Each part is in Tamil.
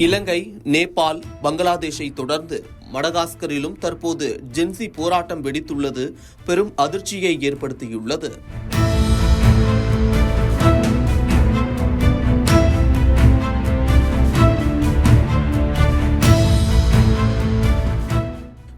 இலங்கை, நேபாள், பங்களாதேஷை தொடர்ந்து மடகாஸ்கரிலும் தற்போது ஜென்சி போராட்டம் வெடித்துள்ளது பெரும் அதிர்ச்சியை ஏற்படுத்தியுள்ளது.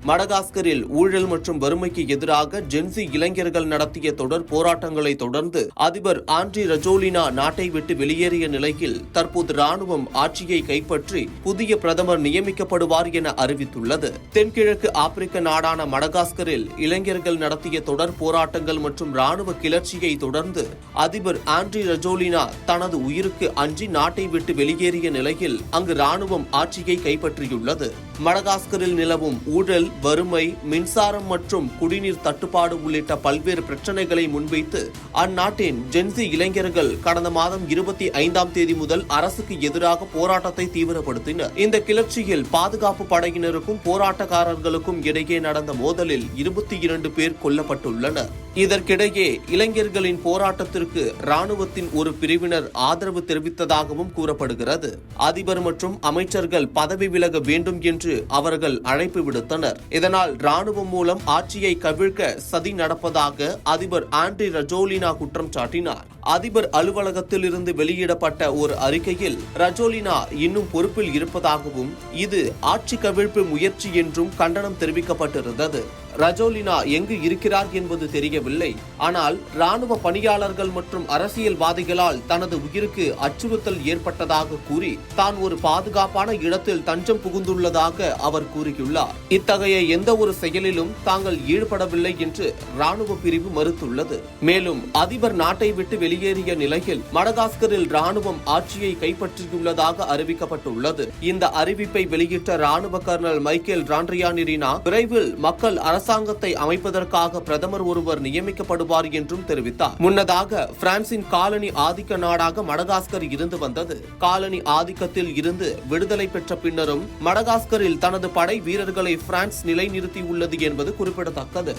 மடகாஸ்கரில் ஊழல் மற்றும் வறுமைக்கு எதிராக ஜென்சி இளைஞர்கள் நடத்திய தொடர் போராட்டங்களை தொடர்ந்து அதிபர் ஆண்ட்ரி ரஜோலினா நாட்டை விட்டு வெளியேறிய நிலையில் தற்போது ராணுவம் ஆட்சியை கைப்பற்றி புதிய பிரதமர் நியமிக்கப்படுவார் என அறிவித்துள்ளது. தென்கிழக்கு ஆப்பிரிக்க நாடான மடகாஸ்கரில் இளைஞர்கள் நடத்திய தொடர் போராட்டங்கள் மற்றும் ராணுவ கிளர்ச்சியை தொடர்ந்து அதிபர் ஆண்ட்ரி ரஜோலினா தனது உயிருக்கு அஞ்சி நாட்டை விட்டு வெளியேறிய நிலையில் அங்கு ராணுவம் ஆட்சியை கைப்பற்றியுள்ளது. மடகாஸ்கரில் நிலவும் ஊழல், வறுமை, மின்சாரம் மற்றும் குடிநீர் தட்டுப்பாடு உள்ளிட்ட பல்வேறு பிரச்சனைகளை முன்வைத்து அந்நாட்டின் ஜென்சி இளைஞர்கள் கடந்த மாதம் 25ஆம் தேதி முதல் அரசுக்கு எதிராக போராட்டத்தை தீவிரப்படுத்தினர். இந்த கிளர்ச்சியில் பாதுகாப்பு படையினருக்கும் போராட்டக்காரர்களுக்கும் இடையே நடந்த மோதலில் 22 பேர் கொல்லப்பட்டுள்ளனர். இதற்கிடையே இளைஞர்களின் போராட்டத்திற்கு ராணுவத்தின் ஒரு பிரிவினர் ஆதரவு தெரிவித்ததாகவும் கூறப்படுகிறது. அதிபர் மற்றும் அமைச்சர்கள் பதவி விலக வேண்டும் என்று அவர்கள் அழைப்பு விடுத்தனர். இதனால் ராணுவம் மூலம் ஆட்சியை கவிழ்க்க சதி நடப்பதாக அதிபர் ஆண்ட்ரி ரஜோலினா குற்றம் சாட்டினார். அதிபர் அலுவலகத்தில் இருந்து வெளியிடப்பட்ட ஒரு அறிக்கையில் ரஜோலினா இன்னும் பொறுப்பில் இருப்பதாகவும் இது ஆட்சி கவிழ்ப்பு முயற்சி என்றும் கண்டனம் தெரிவிக்கப்பட்டிருந்தது. ரஜோலினா எங்கு இருக்கிறார் என்பது தெரியவில்லை. ஆனால் ராணுவ பணியாளர்கள் மற்றும் அரசியல்வாதிகளால் தனது உயிருக்கு அச்சுறுத்தல் ஏற்பட்டதாக கூறி தான் ஒரு பாதுகாப்பான இடத்தில் தஞ்சம் புகுந்துள்ளதாக அவர் கூறியுள்ளார். இத்தகைய எந்த ஒரு செயலிலும் தாங்கள் ஈடுபடவில்லை என்று ராணுவ பிரிவு மறுத்துள்ளது. மேலும் அதிபர் நாட்டை விட்டு வெளியேறிய நிலையில் மடகாஸ்கரில் ராணுவம் ஆட்சியை கைப்பற்றியுள்ளதாக அறிவிக்கப்பட்டுள்ளது. இந்த அறிவிப்பை வெளியிட்ட ராணுவ கர்னல் மைக்கேல் ராண்ட்ரியானிரினா விரைவில் மக்கள் அரசாங்கத்தை அமைப்பதற்காக பிரதமர் ஒருவர் நியமிக்கப்படுவார் என்றும் தெரிவித்தார். முன்னதாக பிரான்சின் காலனி ஆதிக்க நாடாக மடகாஸ்கர் இருந்து வந்தது. காலனி ஆதிக்கத்தில் இருந்து விடுதலை பெற்ற பின்னரும் மடகாஸ்கரில் தனது படை வீரர்களை பிரான்ஸ் நிலைநிறுத்தியுள்ளது என்பது குறிப்பிடத்தக்கது.